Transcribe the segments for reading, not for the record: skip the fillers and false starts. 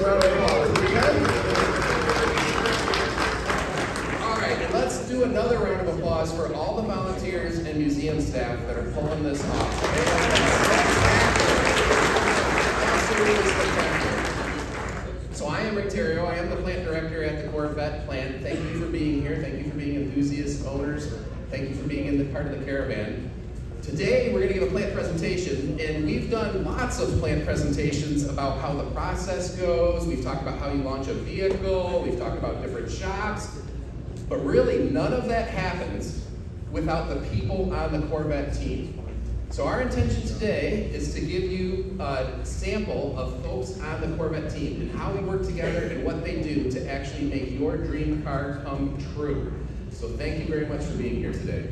round of applause. We can? All right, and let's do another round of applause for all the volunteers and museum staff that are pulling this off. Absolutely spectacular. So I am Ray Theriault. I am the plant director at the Corvette plant. Thank you for being here. Thank you for being enthusiasts, owners. Thank you for being in the part of the caravan. Today, we're going to give a plant presentation, and we've done lots of plant presentations about how the process goes. We've talked about how you launch a vehicle. We've talked about different shops. But really, none of that happens without the people on the Corvette team. So our intention today is to give you a sample of folks on the Corvette team and how we work together and what they do to actually make your dream car come true. So thank you very much for being here today.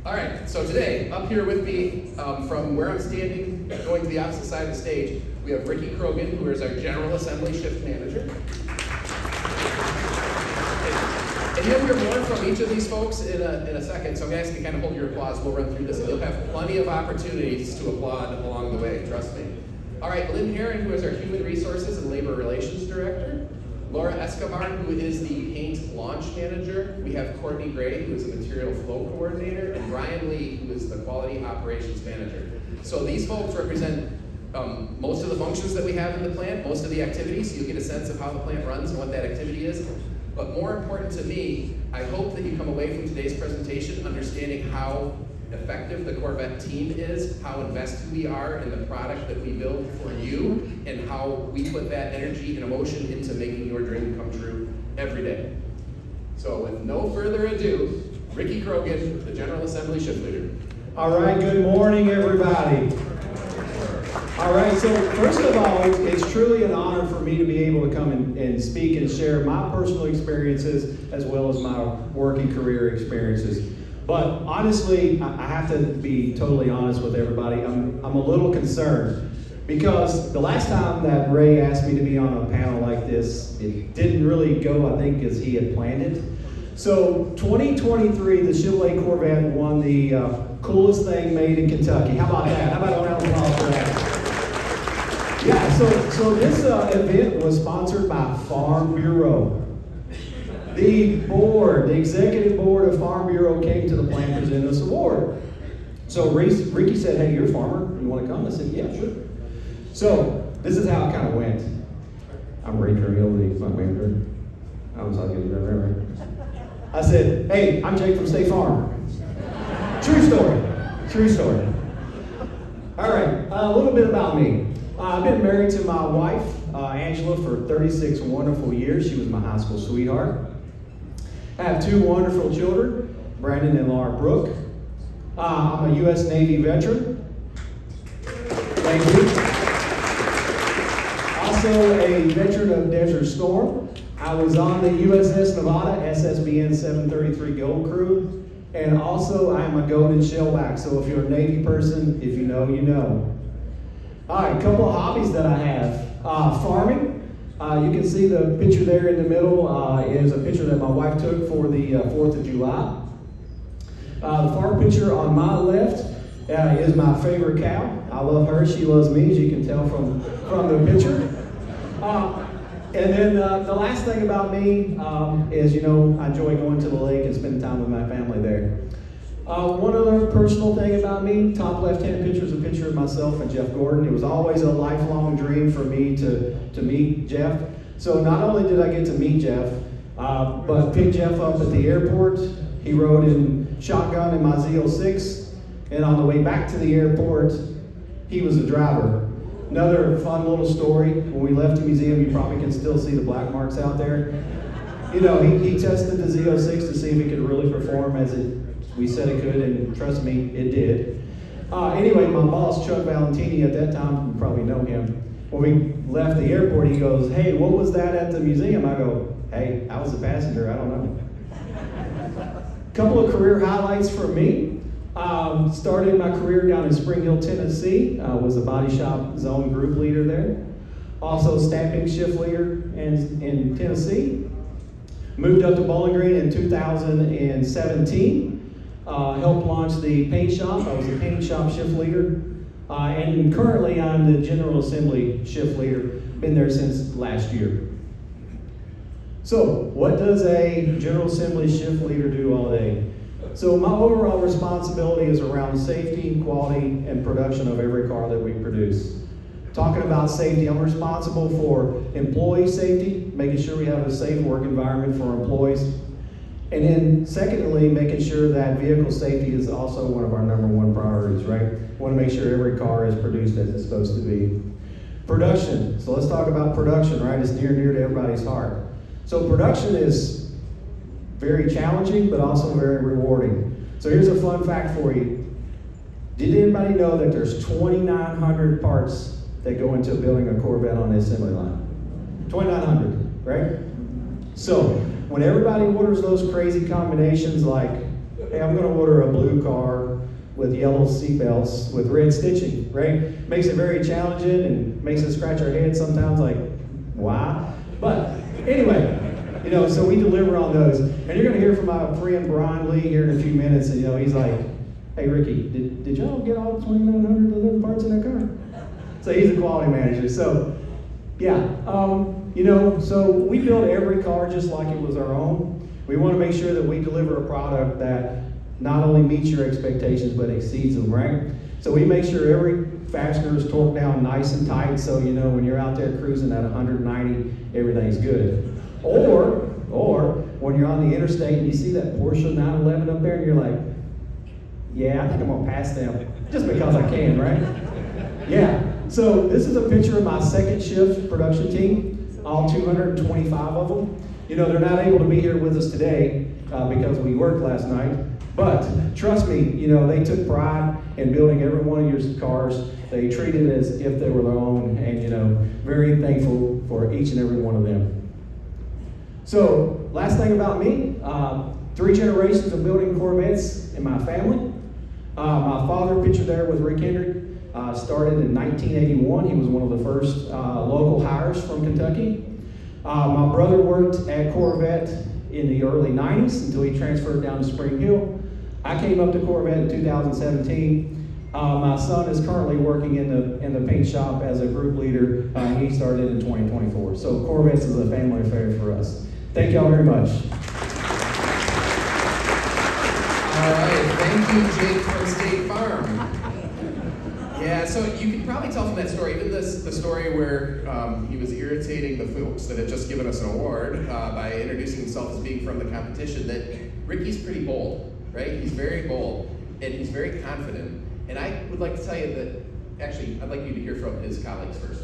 All right, so today, up here with me, from where I'm standing, going to the opposite side of the stage, we have Ricky Krogan, who is our General Assembly Shift Manager. And you'll hear more from each of these folks in a second, so guys can kind of hold your applause. We'll run through this, and you'll have plenty of opportunities to applaud along the way, trust me. All right, Lynn Herron, who is our Human Resources and Labor Relations Director. Laura Escobar, who is the paint launch manager. We have Courtney Gray, who is the material flow coordinator, and Brian Lee, who is the quality operations manager. So these folks represent most of the functions that we have in the plant, most of the activities, so you get a sense of how the plant runs and what that activity is. But more important to me, I hope that you come away from today's presentation understanding how effective the Corvette team is, how invested we are in the product that we build for you, and how we put that energy and emotion into making your dream come true every day. So with no further ado, Ricky Krogan, the General Assembly Shift Leader. All right, good morning, everybody. All right, so first of all, it's truly an honor for me to be able to come and speak and share my personal experiences as well as my working career experiences. But honestly, I have to be totally honest with everybody. I'm a little concerned because the last time that Ray asked me to be on a panel like this, it didn't really go, I think, as he had planned it. So 2023, the Chevrolet Corvette won the coolest thing made in Kentucky. How about that? How about a round of applause for that? Yeah, so this event was sponsored by Farm Bureau. The board, the executive board of Farm Bureau came to the plant to present this award. So Ricky said, hey, you're a farmer, you want to come? I said, yeah, sure. So this is how it kind of went. I'm Ray Theriault, the plant manager. I was like, right. I said, hey, I'm Jake from State Farm. True story. All right, a little bit about me. I've been married to my wife, Angela, for 36 wonderful years. She was my high school sweetheart. I have two wonderful children, Brandon and Laura Brooke. I'm a U.S. Navy veteran. Thank you. Also a veteran of Desert Storm. I was on the USS Nevada, SSBN 733 Gold Crew. And also I'm a Golden Shellback, so if you're a Navy person, if you know, you know. All right, a couple of hobbies that I have. Farming. You can see the picture there in the middle is a picture that my wife took for the 4th of July. The far picture on my left is my favorite cow. I love her, she loves me, as you can tell from the picture. And then the last thing about me is, I enjoy going to the lake and spending time with my family there. One other personal thing about me, top left-hand picture is a picture of myself and Jeff Gordon. It was always a lifelong dream for me to meet Jeff. So not only did I get to meet Jeff, but picked Jeff up at the airport. He rode in shotgun in my Z06, and on the way back to the airport, he was the driver. Another fun little story, when we left the museum, you probably can still see the black marks out there. He tested the Z06 to see if it could really perform as we said it could, and trust me, it did. Anyway, my boss, Chuck Valentini, at that time, you probably know him, when we left the airport, he goes, hey, what was that at the museum? I go, hey, I was a passenger, I don't know. Couple of career highlights for me. Started my career down in Spring Hill, Tennessee. Was a body shop zone group leader there. Also stamping shift leader in Tennessee. Moved up to Bowling Green in 2017. Helped launch the paint shop. I was the paint shop shift leader. And currently I'm the General Assembly shift leader, been there since last year. So, what does a General Assembly shift leader do all day? So my overall responsibility is around safety, quality, and production of every car that we produce. Talking about safety, I'm responsible for employee safety, making sure we have a safe work environment for our employees. And then secondly, making sure that vehicle safety is also one of our number one priorities, right? We want to make sure every car is produced as it's supposed to be. Production, so let's talk about production, right? It's near to everybody's heart. So production is very challenging, but also very rewarding. So here's a fun fact for you. Did anybody know that there's 2,900 parts that go into building a Corvette on the assembly line? 2,900, right? So when everybody orders those crazy combinations like, hey, I'm gonna order a blue car with yellow seatbelts with red stitching, right? Makes it very challenging and makes us scratch our head sometimes like, why? But anyway, so we deliver on those. And you're gonna hear from my friend Brian Lee here in a few minutes, and he's like, hey Ricky, did y'all get all 2,900 delivered parts in that car? So he's a quality manager. So yeah, so we build every car just like it was our own. We want to make sure that we deliver a product that not only meets your expectations, but exceeds them, right? So we make sure every fastener is torqued down nice and tight, so when you're out there cruising at 190, everything's good. Or when you're on the interstate and you see that Porsche 911 up there and you're like, yeah, I think I'm gonna pass them, just because I can, right? Yeah, so this is a picture of my second shift production team, all 225 of them. They're not able to be here with us today because we worked last night, but trust me, they took pride in building every one of your cars. They treated it as if they were their own, and very thankful for each and every one of them. So, last thing about me, 3 generations of building Corvettes in my family. My father, pictured there with Rick Hendrick, started in 1981. He was one of the first local hires from Kentucky. My brother worked at Corvette in the early 90s until he transferred down to Spring Hill. I came up to Corvette in 2017. My son is currently working in the paint shop as a group leader. He started in 2024. So Corvettes is a family affair for us. Thank y'all very much. All right, thank you, Jake from State Farm. Yeah, so you can probably tell from that story, even the story where he was irritating the folks that had just given us an award by introducing himself as being from the competition, that Ricky's pretty bold, right? He's very bold, and he's very confident. And I would like to tell you that, actually, I'd like you to hear from his colleagues first.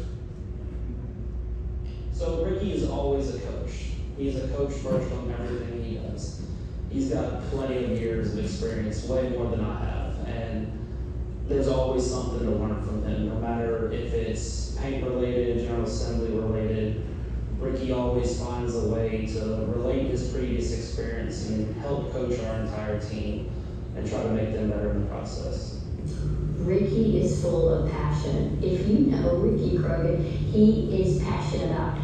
So Ricky is always a coach. He's a coach first on everything he does. He's got plenty of years of experience, way more than I have, and there's always something to learn from him, no matter if it's paint related, General Assembly related. Ricky always finds a way to relate his previous experience and help coach our entire team and try to make them better in the process. Ricky is full of passion. If you know Ricky Krogan, he is passionate about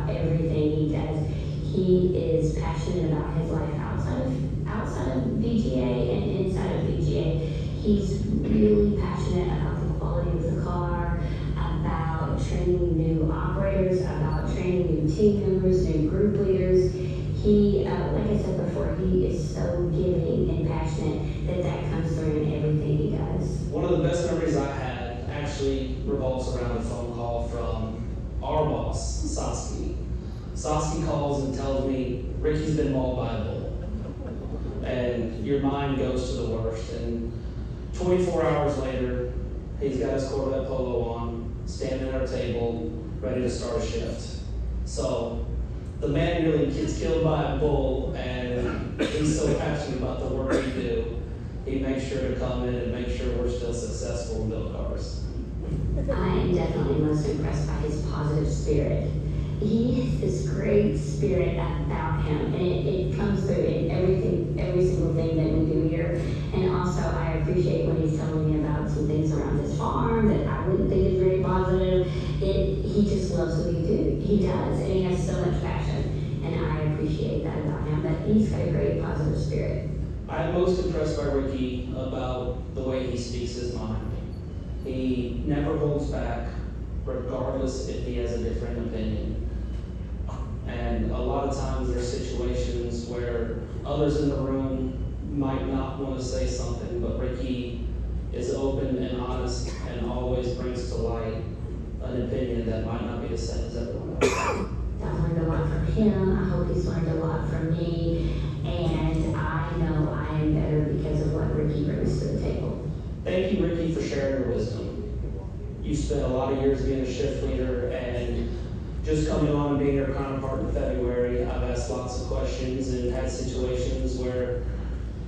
everything he does. He is passionate about his life outside of BGA and inside of BGA. He's really passionate about the quality of the car, about training new operators, about training new team members, new group leaders. He, like I said before, he is so giving and passionate that comes through in everything he does. One of the best memories I had actually revolves around a phone call from our boss, Sasky. Sasky calls and tells me, Ricky's been mauled by a bull. And your mind goes to the worst. And 24 hours later, he's got his Corvette Polo on, standing at our table, ready to start a shift. So the man really gets killed by a bull, and he's so passionate about the work we do. He makes sure to come in and make sure we're still successful and build cars. I am definitely most impressed by his positive spirit. He has this great spirit about him, and it comes through in every single thing that we do here. And also, I appreciate when he's telling me about some things around his farm that I wouldn't think is very positive. He just loves what he does, and he has so much passion, and I appreciate that about him. But he's got a great positive spirit. I'm most impressed by Ricky about the way he speaks his mind. He never holds back, regardless if he has a different opinion. And a lot of times there's situations where others in the room might not want to say something, but Ricky is open and honest and always brings to light an opinion that might not be the same as everyone else. I've learned a lot from him. I hope he's learned a lot from me. And I know I am better because of what Ricky brings to the table. Thank you, Ricky, for sharing your wisdom. You spent a lot of years being a shift leader, and just coming on and being your counterpart in February, I've asked lots of questions and had situations where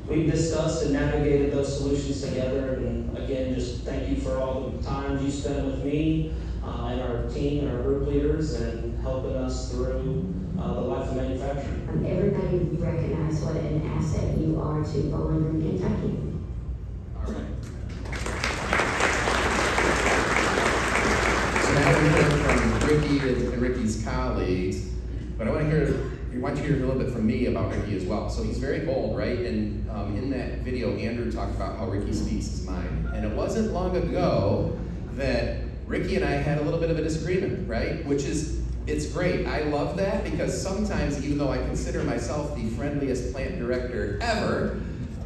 we've discussed and navigated those solutions together. And again, just thank you for all the time you spent with me and our team and our group leaders and helping us through the life of manufacturing. Everybody recognize what an asset you are to Bowling Green, Kentucky. All right. So now we've heard from Ricky and Ricky's colleagues, but I want you to hear a little bit from me about Ricky as well. So he's very bold, right? And in that video, Andrew talked about how Ricky speaks his mind. And it wasn't long ago that Ricky and I had a little bit of a disagreement, right? It's great. I love that because sometimes, even though I consider myself the friendliest plant director ever,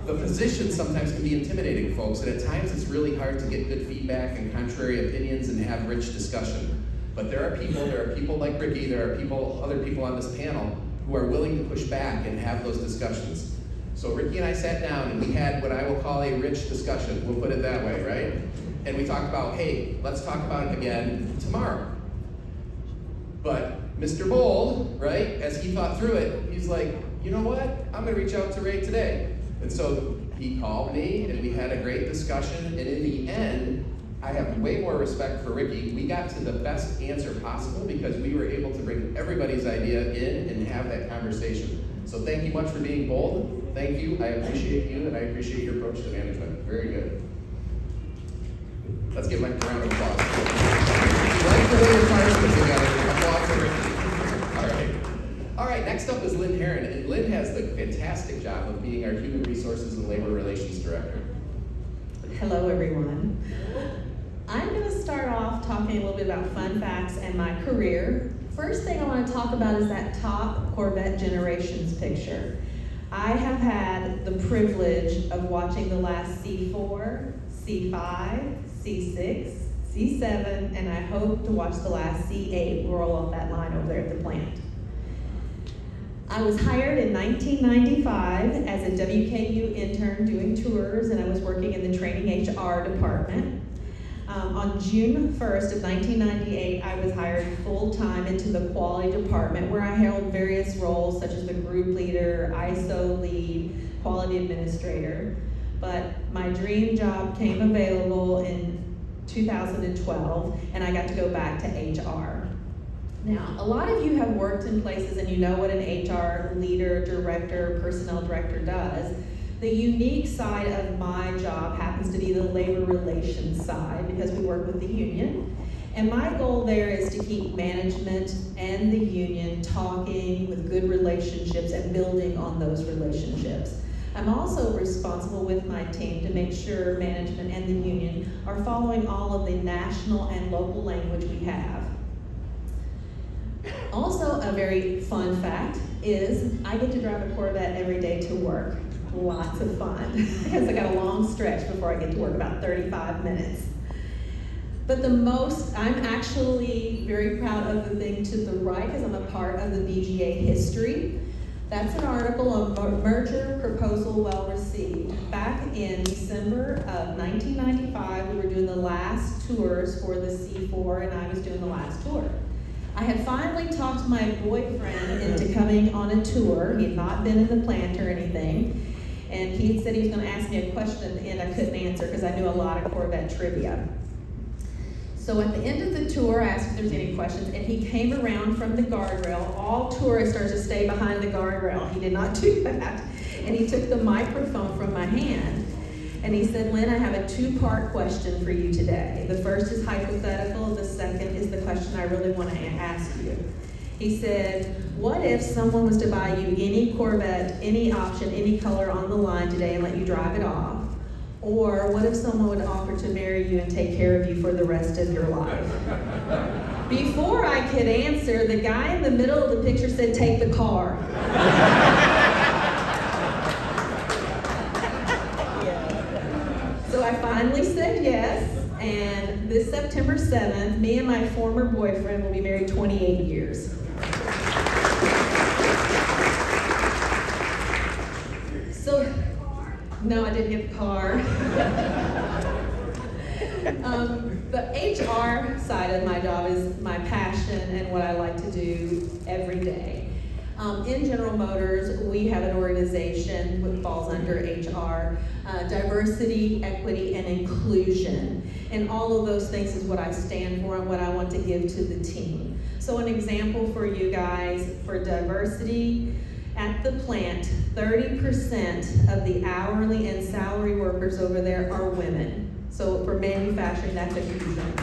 the position sometimes can be intimidating, folks. And at times it's really hard to get good feedback and contrary opinions and have rich discussion. But there are people like Ricky, there are other people on this panel who are willing to push back and have those discussions. So Ricky and I sat down and we had what I will call a rich discussion. We'll put it that way, right? And we talked about, hey, let's talk about it again tomorrow. But Mr. Bold, right, as he thought through it, he's like, you know what? I'm gonna reach out to Ray today. And so he called me and we had a great discussion. And in the end, I have way more respect for Ricky. We got to the best answer possible because we were able to bring everybody's idea in and have that conversation. So thank you much for being bold. Thank you. I appreciate you and I appreciate your approach to management. Very good. Let's give Mike a round of applause. Like the way your fires put together. Applause for Ricky. All right, next up is Lynn Herron. And Lynn has the fantastic job of being our Human Resources and Labor Relations Director. Hello, everyone. I'm going to start off talking a little bit about fun facts and my career. First thing I want to talk about is that top Corvette generations picture. I have had the privilege of watching the last C4, C5, C6, C7, and I hope to watch the last C8 roll off that line over there at the plant. I was hired in 1995 as a WKU intern doing tours, and I was working in the training HR department. On June 1st of 1998, I was hired full-time into the quality department where I held various roles such as the group leader, ISO lead, quality administrator. But my dream job came available in 2012, and I got to go back to HR. Now, a lot of you have worked in places and you know what an HR leader, director, personnel director does. The unique side of my job happens to be the labor relations side because we work with the union. And my goal there is to keep management and the union talking with good relationships and building on those relationships. I'm also responsible with my team to make sure management and the union are following all of the national and local language we have. Also, a very fun fact is I get to drive a Corvette every day to work. Lots of fun, because I got a long stretch before I get to work, about 35 minutes. But I'm actually very proud of the thing to the right, because I'm a part of the BGA history. That's an article on merger proposal well received. Back in December of 1995, we were doing the last tours for the C4, and I was doing the last tour. I had finally talked my boyfriend into coming on a tour. He had not been in the plant or anything. And he said he was going to ask me a question at the end I couldn't answer because I knew a lot of Corvette trivia. So at the end of the tour, I asked if there was any questions, and he came around from the guardrail. All tourists are to stay behind the guardrail. He did not do that. And he took the microphone from my hand, and he said, Lynn, I have a two-part question for you today. The first is hypothetical. The second is the question I really want to ask you. He said, what if someone was to buy you any Corvette, any option, any color on the line today and let you drive it off? Or what if someone would offer to marry you and take care of you for the rest of your life? Before I could answer, the guy in the middle of the picture said, take the car. So I finally said yes, and this September 7th, me and my former boyfriend will be married 28 years. So, no, I didn't get the car. The HR side of my job is my passion and what I like to do every day. In General Motors, we have an organization that falls under HR, diversity, equity, and inclusion. And all of those things is what I stand for and what I want to give to the team. So an example for you guys, for diversity, at the plant, 30% of the hourly and salary workers over there are women. So for manufacturing, that's a huge number.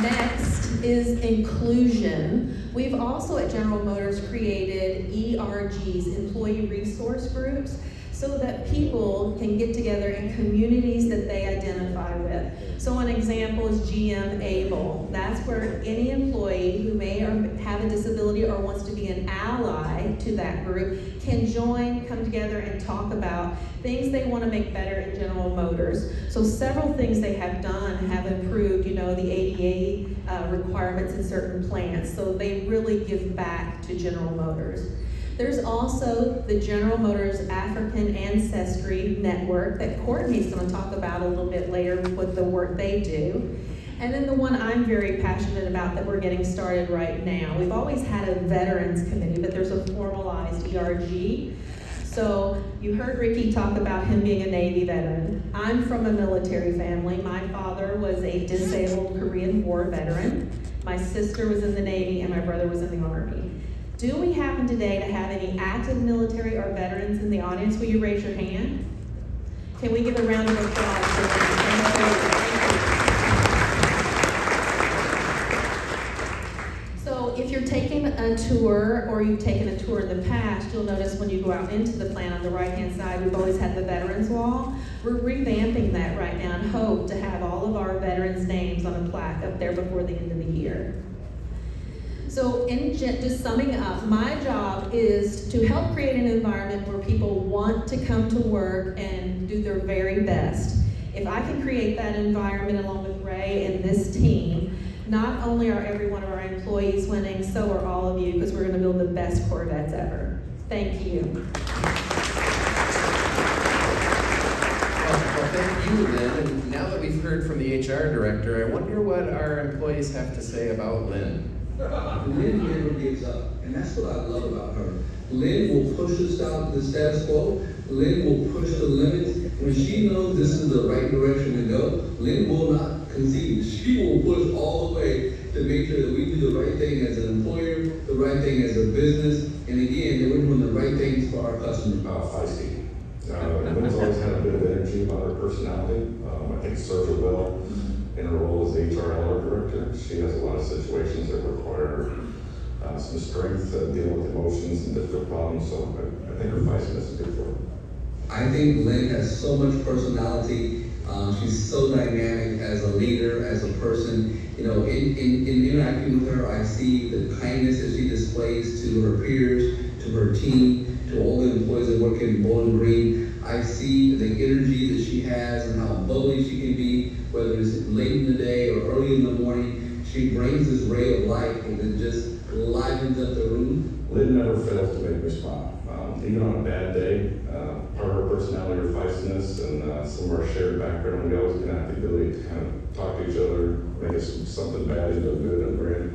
Next is inclusion. We've also at General Motors created ERGs, employee resource groups, so that people can get together in communities that they identify with. So an example is GM Able. That's where any employee who may have a disability or wants to be an ally to that group can join, come together and talk about things they want to make better in General Motors. So several things they have done have improved, the ADA requirements in certain plants. So they really give back to General Motors. There's also the General Motors African Ancestry Network that Courtney's going to talk about a little bit later with the work they do. And then the one I'm very passionate about that we're getting started right now. We've always had a veterans committee, but there's a formalized ERG. So you heard Ricky talk about him being a Navy veteran. I'm from a military family. My father was a disabled Korean War veteran. My sister was in the Navy and my brother was in the Army. Do we happen today to have any active military or veterans in the audience? Will you raise your hand? Can we give a round of applause for them? So if you're taking a tour or you've taken a tour in the past, you'll notice when you go out into the plant on the right-hand side, we've always had the Veterans Wall. We're revamping that right now and hope to have all of our veterans' names on a plaque up there before the end of the year. So just summing up, my job is to help create an environment where people want to come to work and do their very best. If I can create that environment along with Ray and this team, not only are every one of our employees winning, so are all of you, because we're going to build the best Corvettes ever. Thank you. Well, thank you, Lynn. And now that we've heard from the HR director, I wonder what our employees have to say about Lynn. Lynn never gives up, and that's what I love about her. Lynn will push us out the status quo. Lynn will push the limits. When she knows this is the right direction to go, Lynn will not concede. She will push all the way to make sure that we do the right thing as an employer, the right thing as a business, and again, that we're doing the right things for our customers. Feisty. Lynn's always had a bit of energy about her personality. I think it served her well in her role as HR director. She has a lot of situations that require some strength to deal with emotions and difficult problems, so I think her feistiness is good for her. I think Lynn has so much personality. She's so dynamic as a leader, as a person. In interacting with her, I see the kindness that she displays to her peers, to her team, to all the employees that work in Bowling Green. I see the energy that she has and how bubbly she can be, whether it's late in the day or early in the morning. She brings this ray of light and it just livens up the room. Lynn never fails to make me smile. Even on a bad day, part of her personality, her feistiness, and some of our shared background, we always have the ability to kind of talk to each other, make something bad into a good and great,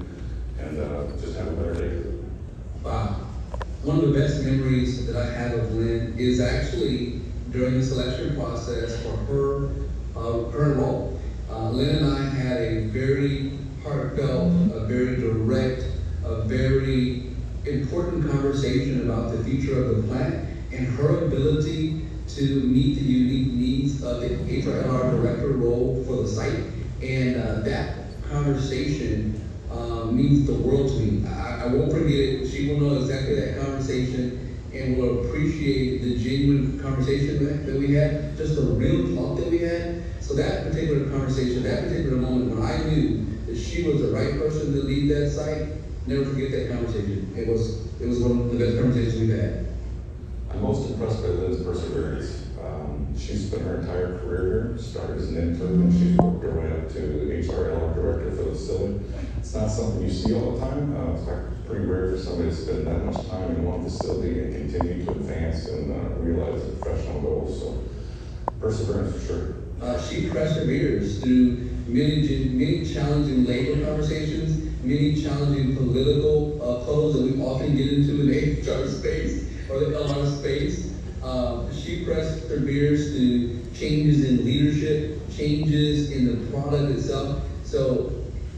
and just have a better day. Wow. One of the best memories that I have of Lynn is actually during the selection process for her role. Lynn and I had a very heartfelt, a very direct, a very important conversation about the future of the plant and her ability to meet the unique needs of the HR director role for the site. And that conversation means the world to me. I won't forget it. She will know exactly that conversation. and will appreciate the genuine conversation that we had, just the real talk that we had. So that particular conversation, that particular moment when I knew that she was the right person to lead that site, never forget that conversation. It was one of the best conversations we've had. I'm most impressed by Lynn's perseverance. She's spent her entire career here, started as an intern, and she's worked her way up to HRL director for the facility. It's not something you see all the time. It's pretty rare for somebody to spend that much time in one facility and continue to advance and realize their professional goals. So, perseverance for sure. She perseveres through many challenging labor conversations, many challenging political codes that we often get into in the HR space or the LR space. She perseveres through changes in leadership, changes in the product itself. So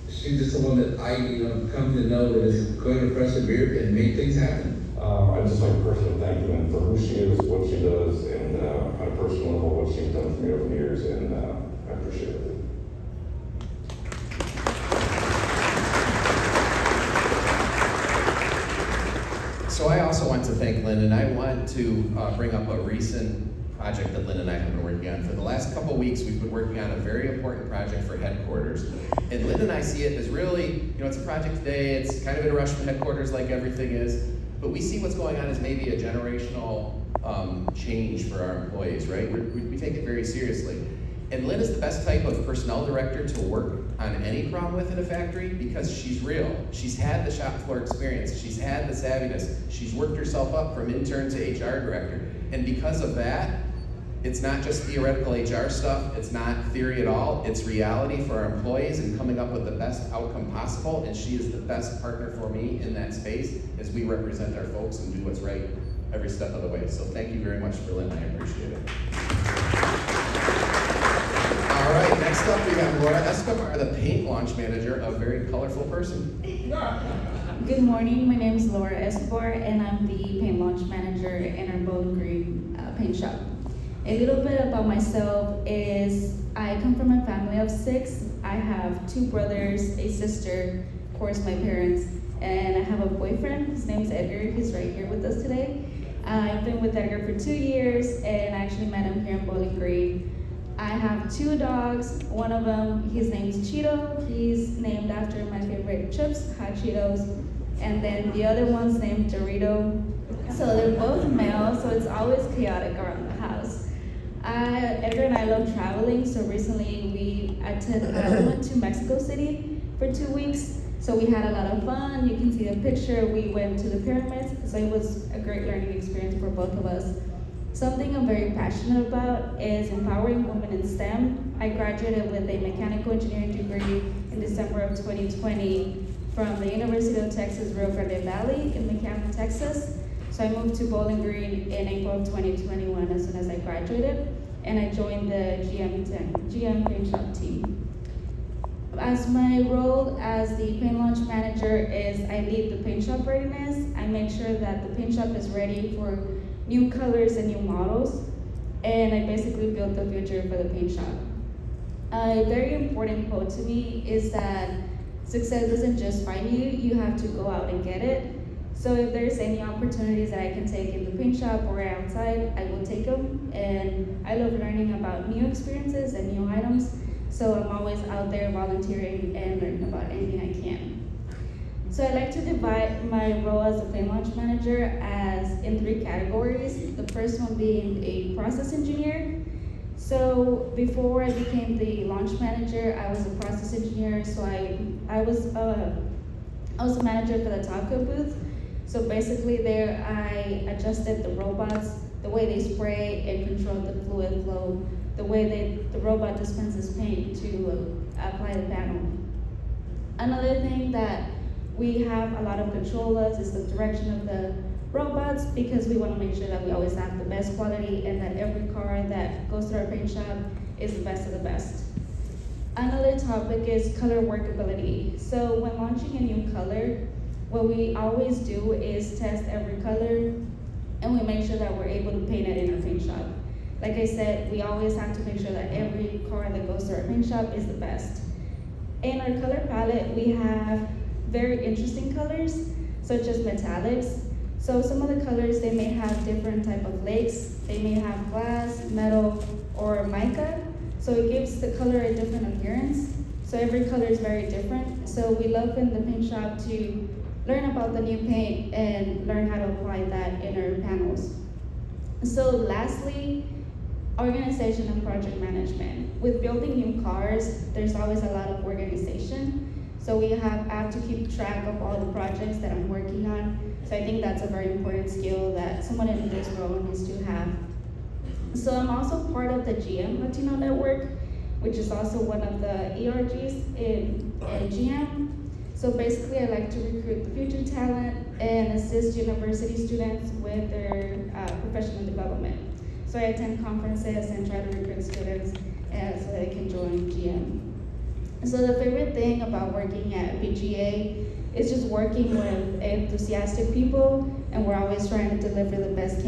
she's just someone that I come to know that is going to persevere and make things happen. I'd just like to personally thank Lynn for who she is, what she does, and on a personal level, what she's done for me over the years, and I appreciate it. So I also want to thank Lynn, and I want to bring up a recent project that Lynn and I have been working on. For the last couple weeks, we've been working on a very important project for headquarters. And Lynn and I see it as really, it's a project today, it's kind of in a rush from headquarters like everything is, but we see what's going on as maybe a generational change for our employees, right? We take it very seriously. And Lynn is the best type of personnel director to work on any problem with in a factory because she's real. She's had the shop floor experience. She's had the savviness. She's worked herself up from intern to HR director. And because of that, it's not just theoretical HR stuff. It's not theory at all. It's reality for our employees and coming up with the best outcome possible. And she is the best partner for me in that space as we represent our folks and do what's right every step of the way. So thank you very much for Lynn. I appreciate it. All right, next up we got Laura Escobar, the paint launch manager, a very colorful person. Good morning, my name is Laura Escobar and I'm the paint launch manager in our Bowling Green paint shop. A little bit about myself is I come from a family of 6. I have 2 brothers, a sister, of course my parents, and I have a boyfriend. His name is Edgar. He's right here with us today. I've been with Edgar for 2 years and I actually met him here in Bowling Green. I have 2 dogs. One of them, his name is Cheeto. He's named after my favorite chips, Hot Cheetos. And then the other one's named Dorito. So they're both male, so it's always chaotic around the house. Edgar and I love traveling, so recently we went to Mexico City for 2 weeks. So we had a lot of fun. You can see the picture. We went to the pyramids, so it was a great learning experience for both of us. Something I'm very passionate about is empowering women in STEM. I graduated with a mechanical engineering degree in December of 2020 from the University of Texas, Rio Grande Valley in McAllen, Texas. So I moved to Bowling Green in April of 2021 as soon as I graduated, and I joined the GM paint shop team. As my role as the paint launch manager is I lead the paint shop readiness. I make sure that the paint shop is ready for new colors and new models, and I basically built the future for the paint shop. A very important quote to me is that success doesn't just find you, you have to go out and get it. So if there's any opportunities that I can take in the paint shop or outside, I will take them. And I love learning about new experiences and new items. So I'm always out there volunteering and learning about anything I can. So I like to divide my role as a paint launch manager in 3 categories. The first one being a process engineer. So before I became the launch manager, I was a process engineer. So I was a manager for the taco booth. So basically there I adjusted the robots, the way they spray and control the fluid flow, the way the robot dispenses paint to apply the panel. Another thing that we have a lot of control of is the direction of the robots, because we want to make sure that we always have the best quality and that every car that goes through our paint shop is the best of the best. Another topic is color workability. So when launching a new color, what we always do is test every color and we make sure that we're able to paint it in our paint shop. Like I said, we always have to make sure that every car that goes to our paint shop is the best. In our color palette, we have very interesting colors, such as metallics. So some of the colors, they may have different type of lakes. They may have glass, metal, or mica. So it gives the color a different appearance. So every color is very different. So we love in the paint shop to learn about the new paint and learn how to apply that in our panels. So lastly, organization and project management. With building new cars, there's always a lot of organization. So we have to keep track of all the projects that I'm working on. So I think that's a very important skill that someone in this role needs to have. So I'm also part of the GM Latino Network, which is also one of the ERGs in GM. So basically, I like to recruit the future talent and assist university students with their professional development. So I attend conferences and try to recruit students so they can join GM. So the favorite thing about working at BGA is just working with enthusiastic people, and we're always trying to deliver the best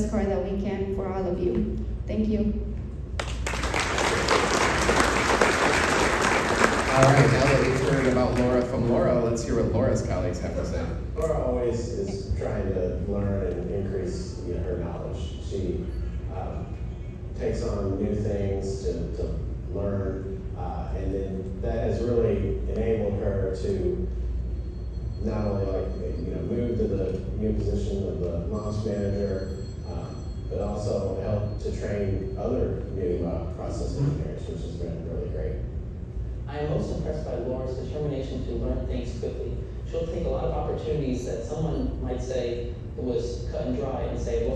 car that we can for all of you. Thank you. All right, now that we've heard about Laura from Laura, let's hear what Laura's colleagues have to say. Laura always is trying to learn and increase her knowledge. She takes on new things to learn, and then that has really enabled her to not only move to the new position of the launch manager, but also help to train other new process engineers, which has been really great. I am most impressed by Laura's determination to learn things quickly. She'll take a lot of opportunities that someone might say was cut and dry and say,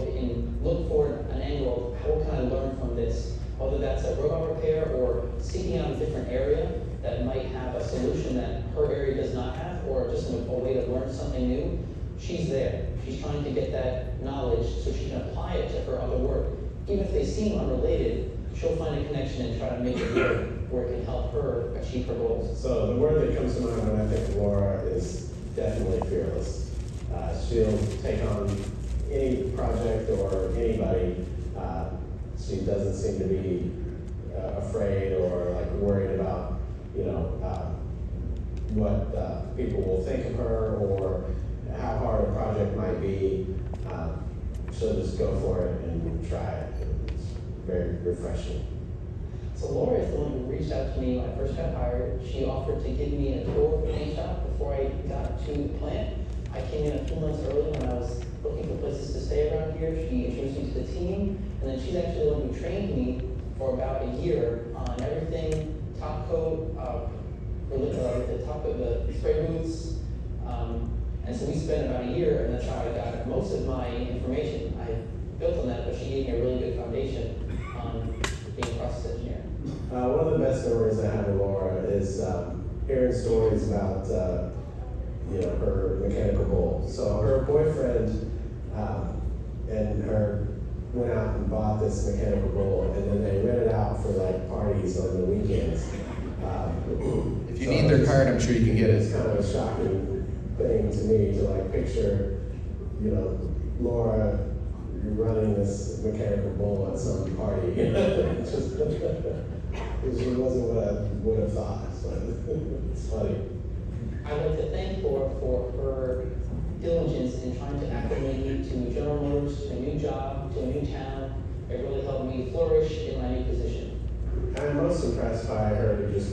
look for an angle of how can I learn from this? Whether that's a robot repair or seeking out a different area that might have a solution that her area does not have, or just a way to learn something new, she's there. She's trying to get that knowledge so she can apply it to her other work. Even if they seem unrelated, she'll find a connection and try to make it work where it can help her achieve her goals. So the word that comes to mind when I think of Laura is definitely fearless. She'll take on any project or anybody. She doesn't seem to be afraid or worried about what people will think of her or how hard a project might be. She'll just go for it and try it. It's very refreshing. So Laura is the one who reached out to me when I first got hired. She offered to give me a tour of the paint shop before I got to the plant. I came in a few months early when I was looking for places to stay around here. She introduced me to the team, and then she's actually the one who trained me for about a year on everything, top coat, the top of the spray booths. And so we spent about a year, and that's how I got most of my information. I built on that, but she gave me a really good foundation on being a process engineer. One of the best memories I have of Laura is hearing stories about her mechanical bull. So her boyfriend and her went out and bought this mechanical bull, and then they rented out for parties on the weekends. If you need their card, I'm sure you can get It's it. kind of a shocking thing to me to picture, Laura running this mechanical bull at some party. Just it wasn't what I would have thought, but it's funny. I'd like to thank Laura for her diligence in trying to acclimate me to General Motors, to a new job, to a new town. It really helped me flourish in my new position. I'm most impressed by her just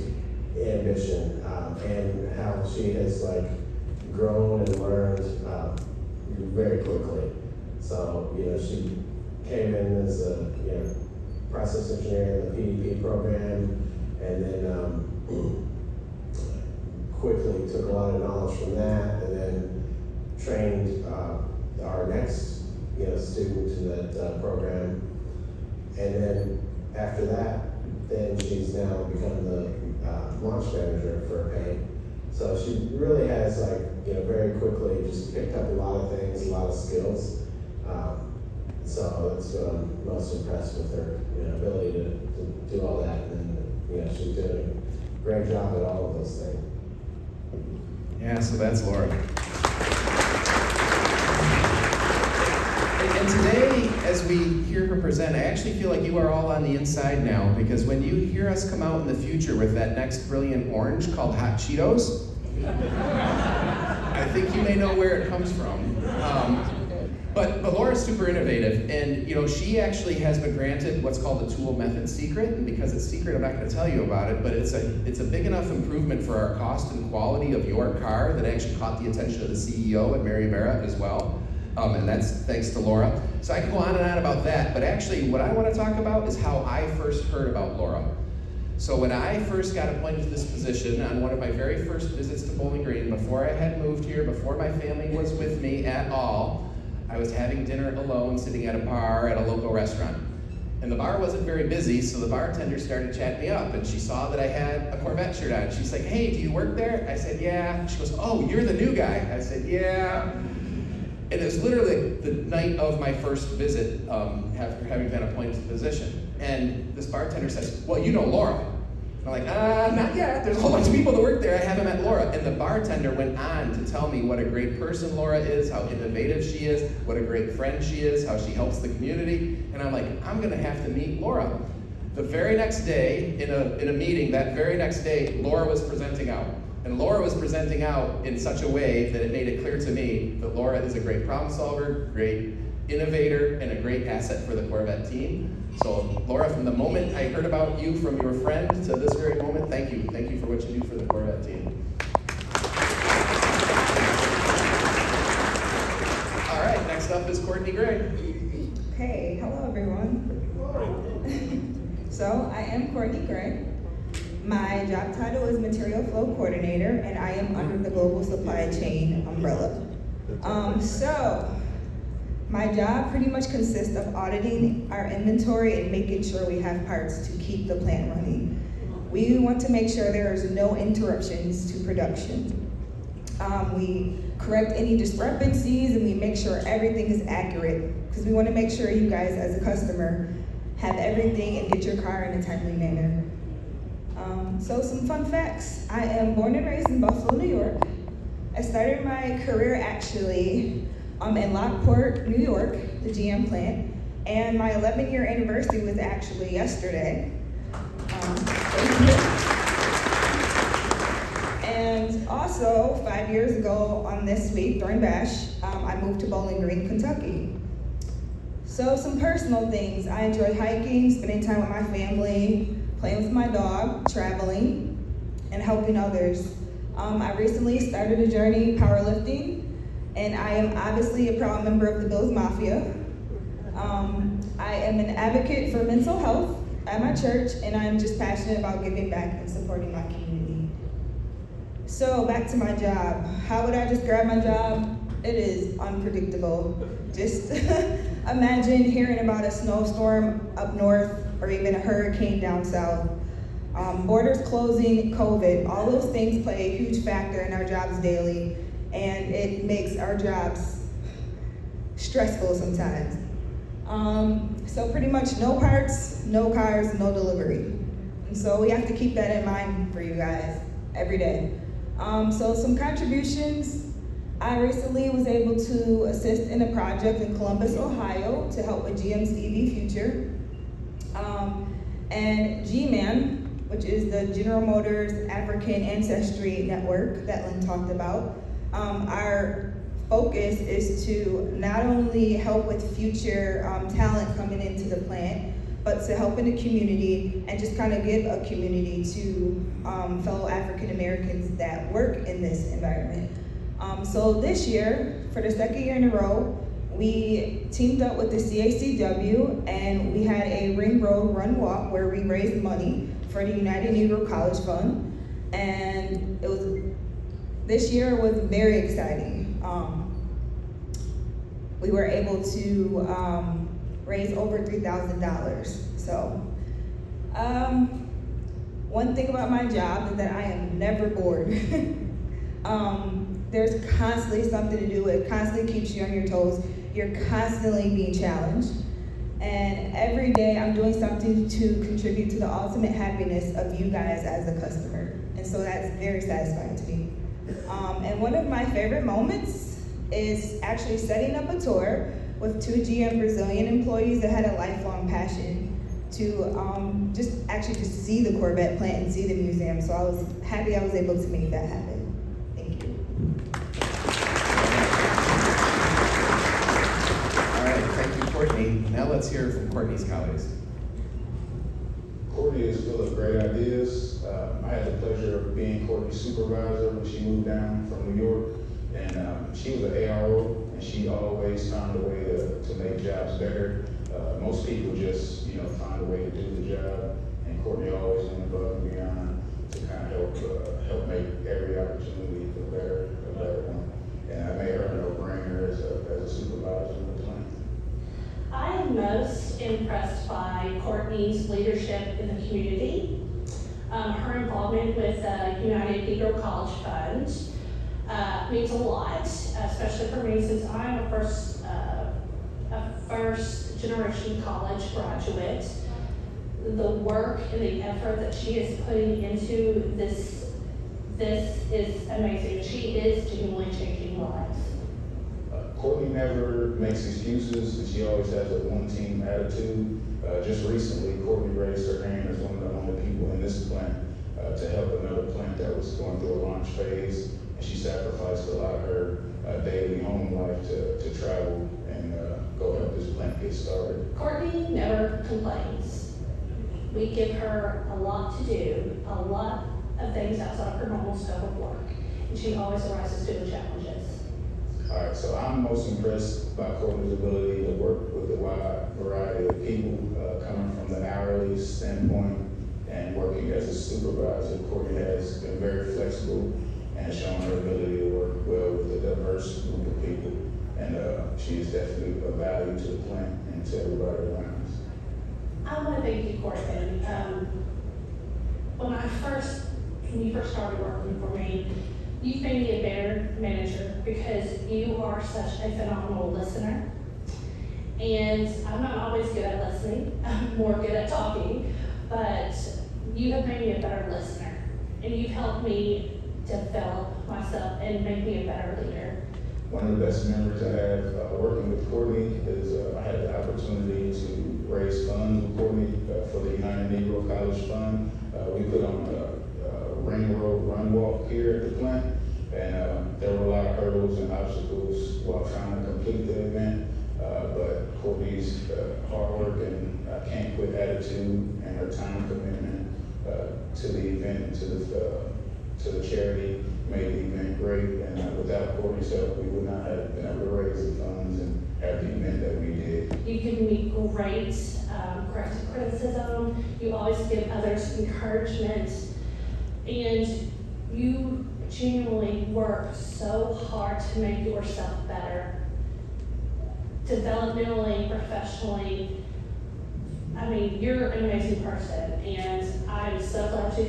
ambition and how she has grown and learned very quickly. So she came in as a process engineer in the PDP program, and then quickly took a lot of knowledge from that, and then trained our next student in that program, and then after that, then she's now become the launch manager for paint. So she really has very quickly just picked up a lot of things, a lot of skills. So that's what I'm most impressed with her ability to do all that, and she's doing a great job at all of those things. Yeah, so that's Laura. And today, as we hear her present, I actually feel like you are all on the inside now, because when you hear us come out in the future with that next brilliant orange called Hot Cheetos, I think you may know where it comes from. But Laura's super innovative, and she actually has been granted what's called the tool method secret, and because it's secret, I'm not going to tell you about it, but it's a big enough improvement for our cost and quality of your car that actually caught the attention of the CEO and Mary Barrett as well, and that's thanks to Laura. So I can go on and on about that, but actually what I want to talk about is how I first heard about Laura. So when I first got appointed to this position on one of my very first visits to Bowling Green, before I had moved here, before my family was with me at all, I was having dinner alone, sitting at a bar at a local restaurant. And the bar wasn't very busy, so the bartender started chatting me up, and she saw that I had a Corvette shirt on. She's like, "Hey, do you work there?" I said, "Yeah." She goes, "Oh, you're the new guy." I said, "Yeah." And it was literally the night of my first visit, after having been appointed to the position. And this bartender says, "Well, you know Laura." I'm like, not yet. There's a whole bunch of people that work there. I haven't met Laura. And the bartender went on to tell me what a great person Laura is, how innovative she is, what a great friend she is, how she helps the community. And I'm like, I'm gonna have to meet Laura. The very next day, in a meeting, that very next day, Laura was presenting out. And Laura was presenting out in such a way that it made it clear to me that Laura is a great problem solver, great innovator, and a great asset for the Corvette team. So Laura, from the moment I heard about you from your friend to this very moment, thank you. Thank you for what you do for the Corvette team. All right, next up is Courtney Gray. Hey, hello everyone. So I am Courtney Gray. My job title is Material Flow Coordinator, and I am under the Global Supply Chain umbrella. So my job pretty much consists of auditing our inventory and making sure we have parts to keep the plant running. We want to make sure there is no interruptions to production. We correct any discrepancies and we make sure everything is accurate because we want to make sure you guys as a customer have everything and get your car in a timely manner. So some fun facts. I am born and raised in Buffalo, New York. I started my career actually in Lockport, New York, the GM plant, and my 11-year anniversary was actually yesterday. And also, 5 years ago on this week during Bash, I moved to Bowling Green, Kentucky. So some personal things. I enjoy hiking, spending time with my family, playing with my dog, traveling, and helping others. I recently started a journey powerlifting, and I am obviously a proud member of the Bills Mafia. I am an advocate for mental health at my church, and I am just passionate about giving back and supporting my community. So back to my job. How would I describe my job? It is unpredictable. Just imagine hearing about a snowstorm up north or even a hurricane down south. Borders closing, COVID, all those things play a huge factor in our jobs daily, and it makes our jobs stressful sometimes. So pretty much no parts, no cars, no delivery. And so we have to keep that in mind for you guys every day. So some contributions. I recently was able to assist in a project in Columbus, Ohio to help with GM's EV future. And G-Man, which is the General Motors African Ancestry Network that Lynn talked about. Our focus is to not only help with future talent coming into the plant, but to help in the community and just kind of give a community to fellow African Americans that work in this environment. So this year, for the second year in a row, we teamed up with the CACW and we had a Ring Road Run Walk where we raised money for the United Negro College Fund. And this year was very exciting. We were able to raise over $3,000. So, one thing about my job is that I am never bored. There's constantly something to do. It constantly keeps you on your toes. You're constantly being challenged. And every day I'm doing something to contribute to the ultimate happiness of you guys as a customer. And so that's very satisfying to me. And one of my favorite moments is actually setting up a tour with 2 GM Brazilian employees that had a lifelong passion to just see the Corvette plant and see the museum. So I was happy I was able to make that happen. Thank you. let's hear from Courtney's colleagues. Courtney is full of great ideas. I had the pleasure of being Courtney's supervisor when she moved down from New York, and she was an ARO, and she always found a way to make jobs better. Most people just, find a way to do the job, and Courtney always went above and beyond to kind of help make every opportunity a better one. And I made her a no-brainer as a supervisor of the plant. I am most impressed by Courtney's leadership in the community. Her involvement with the United Negro College Fund means a lot, especially for me since I'm a first generation college graduate. The work and the effort that she is putting into this is amazing. She is genuinely changing lives. Courtney never makes excuses, and she always has a one-team attitude. Just recently, Courtney raised her hand as one of the only people in this plant to help another plant that was going through a launch phase, and she sacrificed a lot of her daily home life to travel and go help this plant get started. Courtney never complains. We give her a lot to do, a lot of things outside of her normal scope of work, and she always rises to the challenges. All right, so I'm most impressed by Courtney's ability to work with a wide variety of people, coming from the hourly standpoint and working as a supervisor. Courtney has been very flexible and shown her ability to work well with a diverse group of people, and she is definitely a value to the plant and to everybody around us. I want to thank you, Courtney. When you first started working for me, you've made me a better manager because you are such a phenomenal listener. And I'm not always good at listening, I'm more good at talking, but you have made me a better listener. And you've helped me develop myself and make me a better leader. One of the best memories I have working with Courtney is I had the opportunity to raise funds with Courtney for the United Negro College Fund. We put on a ring road run walk here at the plant, and there were a lot of hurdles and obstacles while trying to complete the event. But Courtney's hard work and can't quit attitude and her time commitment to the event and to the charity made the event great. And without Courtney's help, we would not have been able to raise the funds and have the event that we did. You give me great corrective criticism. You always give others encouragement. And you genuinely work so hard to make yourself better, developmentally, professionally. I mean, you're an amazing person, and I'm so glad to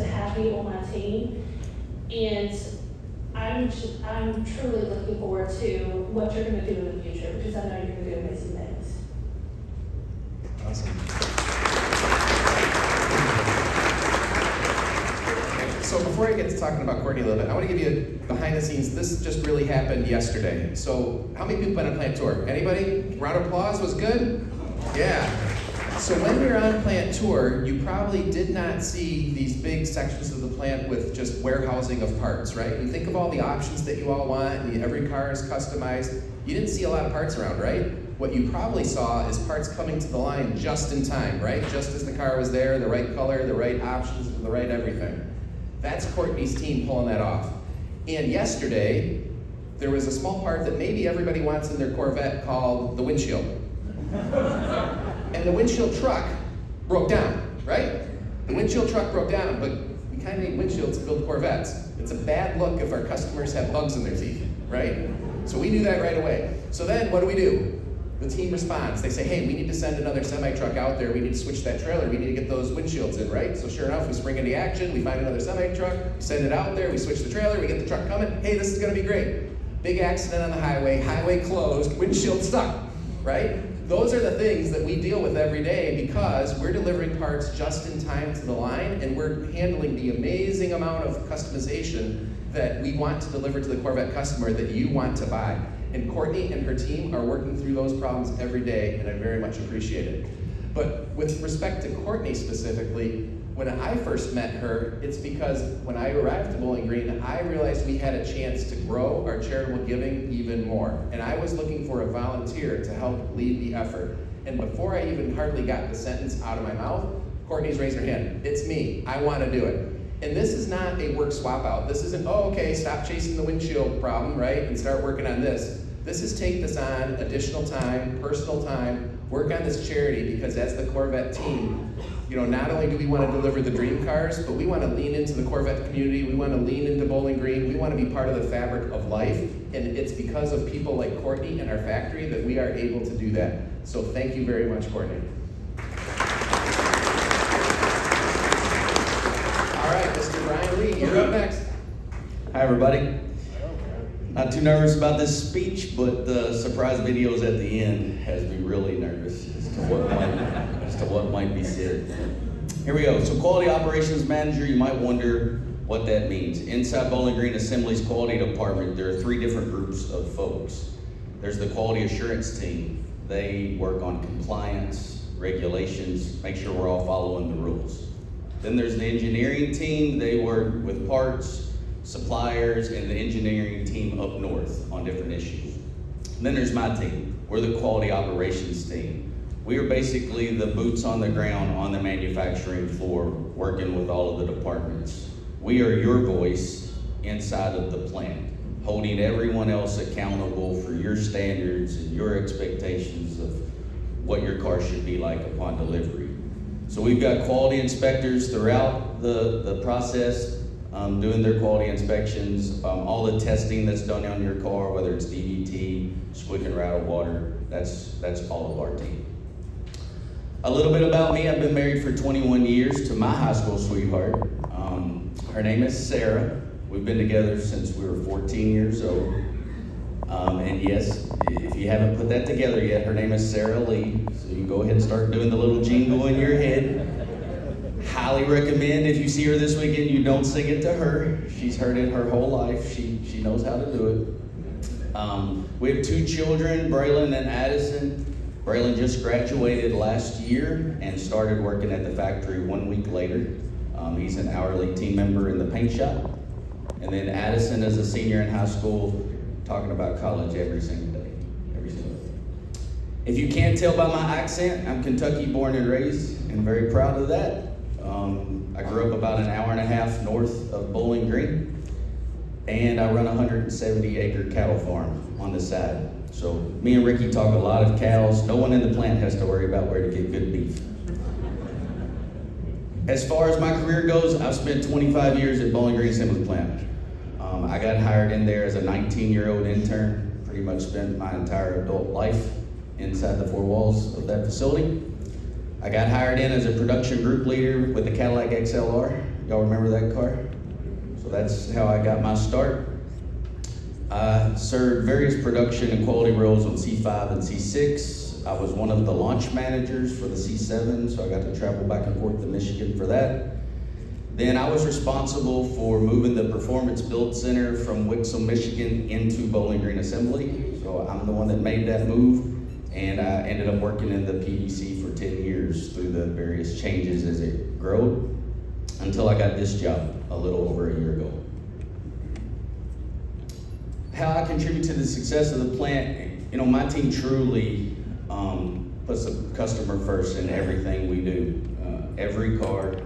have you on my team. And I'm truly looking forward to what you're going to do in the future, because I know you're going to do amazing things. Awesome. So before I get to talking about Courtney a little bit, I want to give you behind the scenes. This just really happened yesterday. So how many people been on plant tour? Anybody? Round of applause was good? Yeah. So when we were on plant tour, you probably did not see these big sections of the plant with just warehousing of parts, right? You think of all the options that you all want, and every car is customized. You didn't see a lot of parts around, right? What you probably saw is parts coming to the line just in time, right? Just as the car was there, the right color, the right options, the right everything. That's Courtney's team pulling that off. And yesterday, there was a small part that maybe everybody wants in their Corvette called the windshield. And the windshield truck broke down, right? The windshield truck broke down, but we kind of need windshields to build Corvettes. It's a bad look if our customers have bugs in their teeth, right? So we knew that right away. So then what do? The team responds. They say, hey, we need to send another semi-truck out there. We need to switch that trailer. We need to get those windshields in, right? So sure enough, we spring into action. We find another semi-truck, send it out there. We switch the trailer. We get the truck coming. Hey, this is going to be great. Big accident on the highway closed, windshield stuck, right? Those are the things that we deal with every day because we're delivering parts just in time to the line, and we're handling the amazing amount of customization that we want to deliver to the Corvette customer that you want to buy. And Courtney and her team are working through those problems every day, and I very much appreciate it. But with respect to Courtney specifically, when I first met her, it's because when I arrived to Bowling Green, I realized we had a chance to grow our charitable giving even more. And I was looking for a volunteer to help lead the effort. And before I even hardly got the sentence out of my mouth, Courtney's raised her hand. It's me, I wanna do it. And this is not a work swap out. This isn't, oh, okay, stop chasing the windshield problem, right? And start working on this. This is take this on, additional time, personal time, work on this charity, because as the Corvette team, not only do we want to deliver the dream cars, but we want to lean into the Corvette community, we want to lean into Bowling Green, we want to be part of the fabric of life, and it's because of people like Courtney and our factory that we are able to do that. So thank you very much, Courtney. All right, Mr. Brian Lee, you're up next. Hi, everybody. Not too nervous about this speech, but the surprise videos at the end has me really nervous as to what might be said. Here we go. So quality operations manager, you might wonder what that means. Inside Bowling Green Assembly's quality department, there are 3 different groups of folks. There's the quality assurance team. They work on compliance, regulations, make sure we're all following the rules. Then there's the engineering team. They work with parts, suppliers, and the engineering team up north on different issues. And then there's my team. We're the quality operations team. We are basically the boots on the ground on the manufacturing floor, working with all of the departments. We are your voice inside of the plant, holding everyone else accountable for your standards and your expectations of what your car should be like upon delivery. So we've got quality inspectors throughout the process, doing their quality inspections, all the testing that's done on your car, whether it's DVT, squeak and rattle water, that's all of our team. A little bit about me, I've been married for 21 years to my high school sweetheart. Her name is Sarah. We've been together since we were 14 years old. And yes, if you haven't put that together yet, her name is Sarah Lee. So you can go ahead and start doing the little jingle in your head. Highly recommend if you see her this weekend, you don't sing it to her. She's heard it her whole life. She knows how to do it. We have 2 children, Braylon and Addison. Braylon just graduated last year and started working at the factory 1 week later. He's an hourly team member in the paint shop. And then Addison is a senior in high school, talking about college every single day. If you can't tell by my accent, I'm Kentucky born and raised, and very proud of that. I grew up about an hour and a half north of Bowling Green, and I run a 170-acre cattle farm on the side. So me and Ricky talk a lot of cows. No one in the plant has to worry about where to get good beef. As far as my career goes, I've spent 25 years at Bowling Green Assembly Plant. I got hired in there as a 19-year-old intern, pretty much spent my entire adult life inside the 4 walls of that facility. I got hired in as a production group leader with the Cadillac XLR. Y'all remember that car? So that's how I got my start. I served various production and quality roles on C5 and C6. I was one of the launch managers for the C7, so I got to travel back and forth to Michigan for that. Then I was responsible for moving the Performance Build Center from Wixom, Michigan into Bowling Green Assembly. So I'm the one that made that move, and I ended up working in the PDC for 10 years through the various changes as it grew, until I got this job a little over a year ago. How I contribute to the success of the plant, my team truly puts the customer first in everything we do. Every car,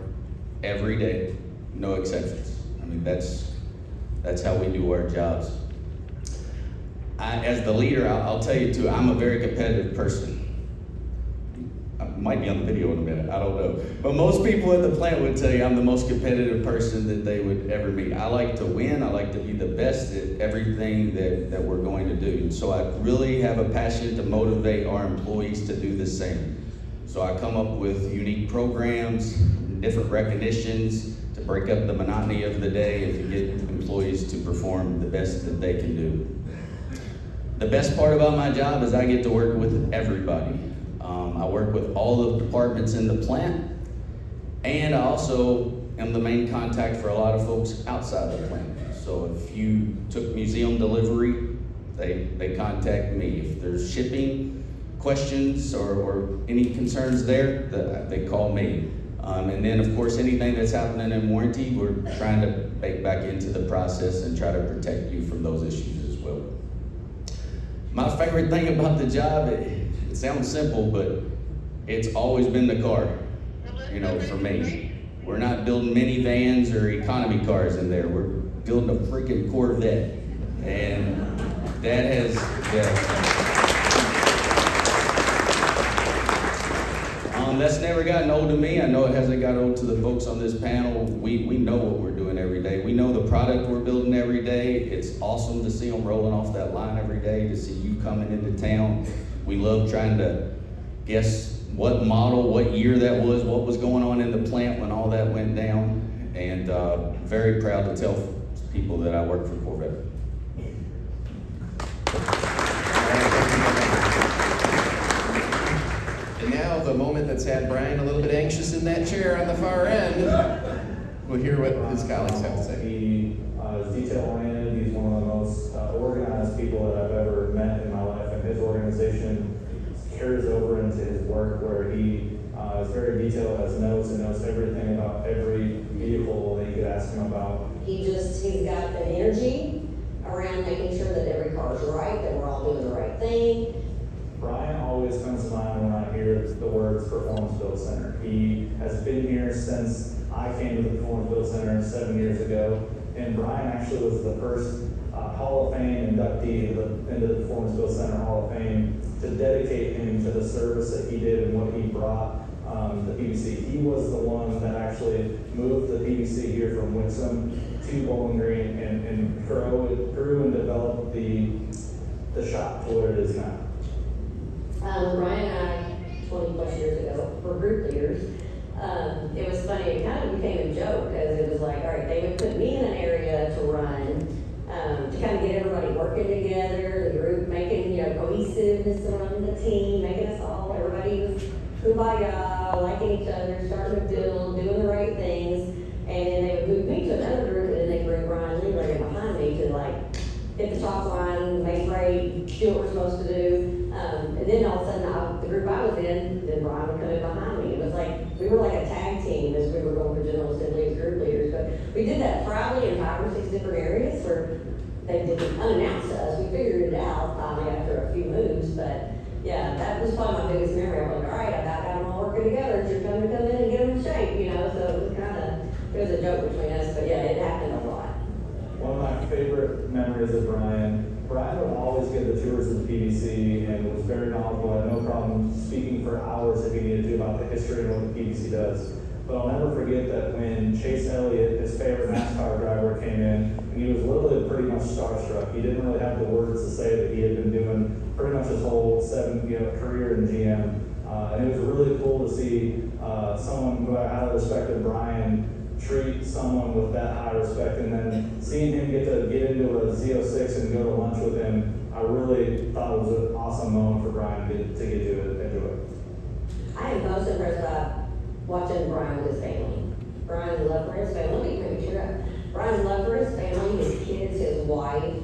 every day, no exceptions. I mean, that's how we do our jobs. As the leader, I'll tell you too, I'm a very competitive person. I might be on the video in a minute, I don't know. But most people at the plant would tell you I'm the most competitive person that they would ever meet. I like to win, I like to be the best at everything that we're going to do. And so I really have a passion to motivate our employees to do the same. So I come up with unique programs, different recognitions to break up the monotony of the day and to get employees to perform the best that they can do. The best part about my job is I get to work with everybody. I work with all the departments in the plant, and I also am the main contact for a lot of folks outside the plant. So if you took museum delivery, they contact me. If there's shipping questions or any concerns there, they call me. And then of course anything that's happening in warranty, we're trying to bake back into the process and try to protect you from those issues as well. My favorite thing about the job, it sounds simple, but it's always been the car, you know, for me. We're not building minivans or economy cars in there. We're building a freaking Corvette. And that has, that's never gotten old to me. I know it hasn't got old to the folks on this panel. We know what we're doing every day. We know the product we're building every day. It's awesome to see them rolling off that line every day, to see you coming into town. We love trying to guess what model, what year that was, what was going on in the plant when all that went down. And very proud to tell people that I work for Corvette. And now the moment that's had Brian a little bit anxious in that chair on the far end, we'll hear what his colleagues have to say. He is detail-oriented. He's one of the most organized people that I've ever met in my life, and his organization carries over into his work, where he is very detailed, has notes, and knows everything about every vehicle that you could ask him about. He's got an energy around making sure that every car is right, that we're all doing the right thing. Brian always comes to mind when I hear the words Performance Build Center. He has been here since I came to the Performance Build Center 7 years ago, and Brian actually was the first Hall of Fame inductee into the Performance Build Center Hall of Fame to dedicate him to the service that he did and what he brought the PBC. He was the one that actually moved the PBC here from Wixom to Bowling Green and grew and developed the shop to where it is now. Brian and I, 20 plus years ago, were group leaders. It was funny, it kind of became a joke, because it was like, all right, they would put me in an area to run, to kind of get everybody working together, the group making, cohesiveness around the team, making us all, everybody was kumbaya, liking each other, starting to build, doing the right things. And then they would move me to another group, and then they bring Brian Lee behind me to hit the top line, make Ray do what we're supposed to do. And then all of a sudden, the group I was in, then Brian would come in behind me. It was like, we were like a tag team as we were going for General Assembly as group leaders. But we did that proudly in 5 or 6 different areas where they didn't unannounce us. We figured it out finally after a few moves. But yeah, that was probably my biggest memory. I was like, all right, I got them all working together. It's your time to come in and get them in shape, So it was it was a joke between us. But yeah, it happened a lot. One of my favorite memories of Brian would always give the tours of the PBC and was very knowledgeable. I had no problem speaking for hours if he needed to about the history and what the PBC does. But I'll never forget that when Chase Elliott, his favorite NASCAR driver, came in, and he was literally pretty much starstruck. He didn't really have the words to say that he had been doing pretty much his whole career in GM. And it was really cool to see someone who I highly respected, Brian, treat someone with that high respect, and then seeing him get into a Z06 and go to lunch with him, I really thought it was an awesome moment for Brian to get to enjoy. I am most impressed by watching Brian with his family. Brian's love for his family. Let me make sure. Brian's love for his family, his kids, his wife.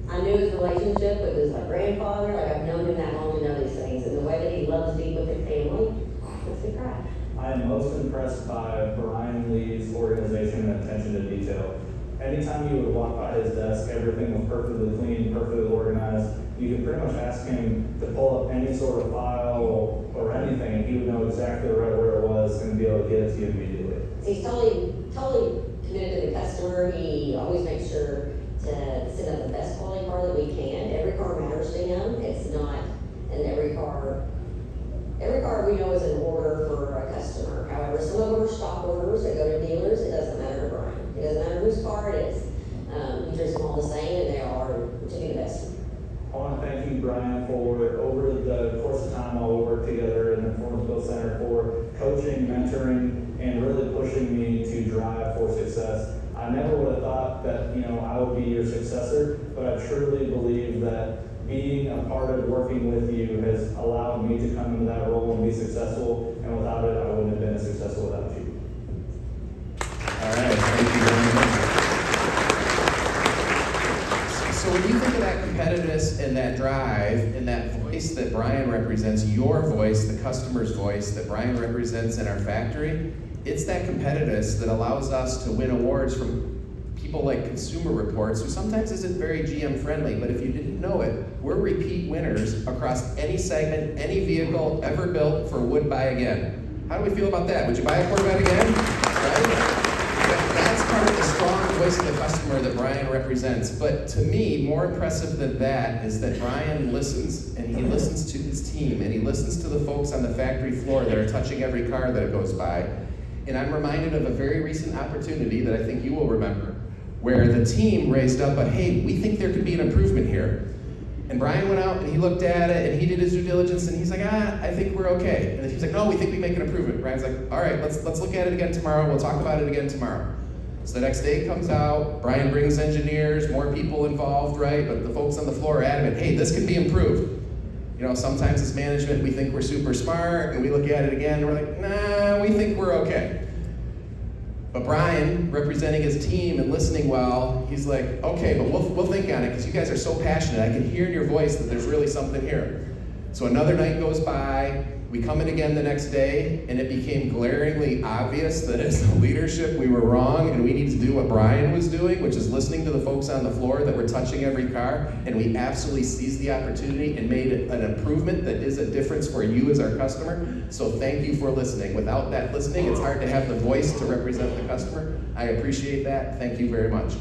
I knew his relationship with his grandfather. I've known him that long to know these things, and the way that he loves to eat with his family makes me cry. I am most impressed by Brian Lee's organization and attention to detail. Anytime you would walk by his desk, everything was perfectly clean, perfectly organized. You could pretty much ask him to pull up any sort of file or anything, and he would know exactly right where it was and be able to get it to you immediately. He's totally committed to the customer. He always makes sure to send up the best quality car that we can. Every car matters to him. It's not, and every car we know is an order for a customer. However, some of them are stock orders that go to dealers. It doesn't matter to Brian. It doesn't matter whose car it is. He treats them all the same, and they are to be the best. I want to thank you, Brian, for over the course of time while we worked together in the Performance Build Center for coaching, mentoring, and really pushing me to drive for success. I never would have thought that I would be your successor, but I truly believe that being a part of working with you has allowed me to come into that role and be successful, and without it, I wouldn't have been as successful without you. All right, thank you very much. So when you think of that competitiveness and that drive and that voice that Brian represents, your voice, the customer's voice that Brian represents in our factory, it's that competitiveness that allows us to win awards from people like Consumer Reports, who sometimes isn't very GM friendly, but if you didn't know it, we're repeat winners across any segment, any vehicle ever built for Would Buy Again. How do we feel about that? Would you buy a Corvette again? Right? That's part of the strong voice of the customer that Brian represents. But to me, more impressive than that is that Brian listens, and he listens to his team, and he listens to the folks on the factory floor that are touching every car that goes by. And I'm reminded of a very recent opportunity that I think you will remember, where the team raised up a, hey, we think there could be an improvement here. And Brian went out and he looked at it and he did his due diligence and he's like, I think we're okay. And he's like, no, we think we make an improvement. Brian's like, all right, let's look at it again tomorrow. We'll talk about it again tomorrow. So the next day comes out, Brian brings engineers, more people involved, right? But the folks on the floor are adamant, hey, this could be improved. You know, sometimes as management, we think we're super smart and we look at it again and we're like, nah, we think we're okay. But Brian, representing his team and listening well, he's like, okay, but we'll think on it because you guys are so passionate. I can hear in your voice that there's really something here. So another night goes by, we come in again the next day, and it became glaringly obvious that as the leadership we were wrong and we need to do what Brian was doing, which is listening to the folks on the floor that were touching every car, and we absolutely seized the opportunity and made it an improvement that is a difference for you as our customer. So thank you for listening. Without that listening, it's hard to have the voice to represent the customer. I appreciate that. Thank you very much.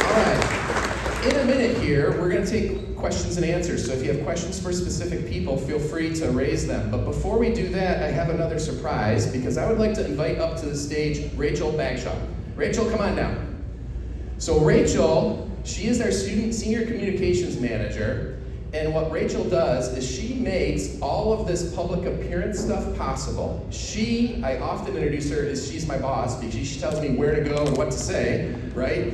All right. In a minute here, we're going to take questions and answers. So if you have questions for specific people, feel free to raise them. But before we do that, I have another surprise because I would like to invite up to the stage Rachel Bagshaw. Rachel, come on down. So Rachel, she is our senior communications manager. And what Rachel does is she makes all of this public appearance stuff possible. I often introduce her as she's my boss because she tells me where to go and what to say, right?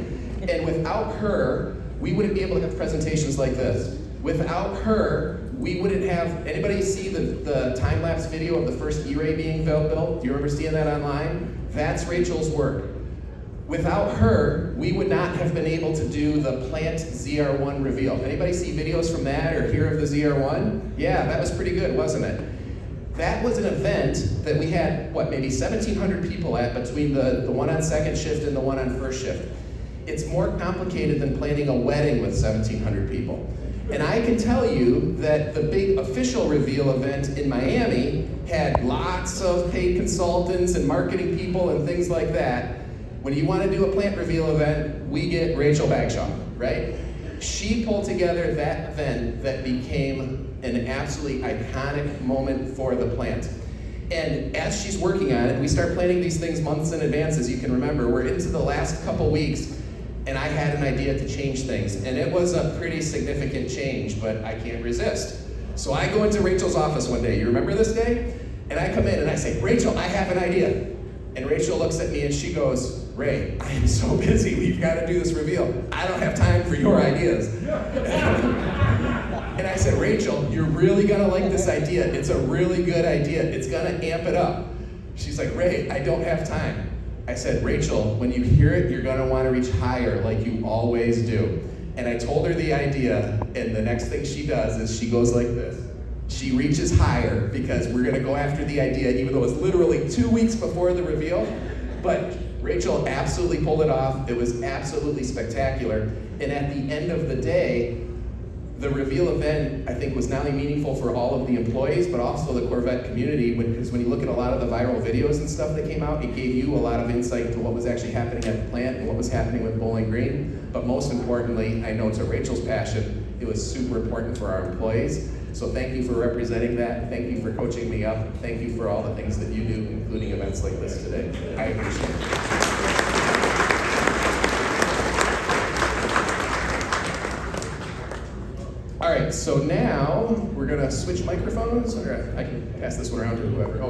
And without her, we wouldn't be able to have presentations like this. Without her, we wouldn't have, anybody see the time-lapse video of the first E-Ray being built? Do you remember seeing that online? That's Rachel's work. Without her, we would not have been able to do the plant ZR1 reveal. Anybody see videos from that or hear of the ZR1? Yeah, that was pretty good, wasn't it? That was an event that we had, maybe 1,700 people at between the one on second shift and the one on first shift. It's more complicated than planning a wedding with 1,700 people. And I can tell you that the big official reveal event in Miami had lots of paid consultants and marketing people and things like that. When you want to do a plant reveal event, we get Rachel Bagshaw, right? She pulled together that event that became an absolutely iconic moment for the plant. And as she's working on it, we start planning these things months in advance, as you can remember. We're into the last couple weeks, and I had an idea to change things. And it was a pretty significant change, but I can't resist. So I go into Rachel's office one day. You remember this day? And I come in and I say, Rachel, I have an idea. And Rachel looks at me and she goes, Ray, I am so busy. We've got to do this reveal. I don't have time for your ideas. And I said, Rachel, you're really going to like this idea. It's a really good idea. It's going to amp it up. She's like, Ray, I don't have time. I said, Rachel, when you hear it, you're going to want to reach higher like you always do. And I told her the idea, and the next thing she does is she goes like this. She reaches higher because we're going to go after the idea, even though it's literally 2 weeks before the reveal. But Rachel absolutely pulled it off. It was absolutely spectacular. And at the end of the day, the reveal event, I think, was not only meaningful for all of the employees, but also the Corvette community, because when you look at a lot of the viral videos and stuff that came out, it gave you a lot of insight into what was actually happening at the plant and what was happening with Bowling Green. But most importantly, I know to Rachel's passion, it was super important for our employees. So thank you for representing that. Thank you for coaching me up. Thank you for all the things that you do, including events like this today. I appreciate it. All right, so now we're gonna switch microphones, or I can pass this one around to whoever. Oh,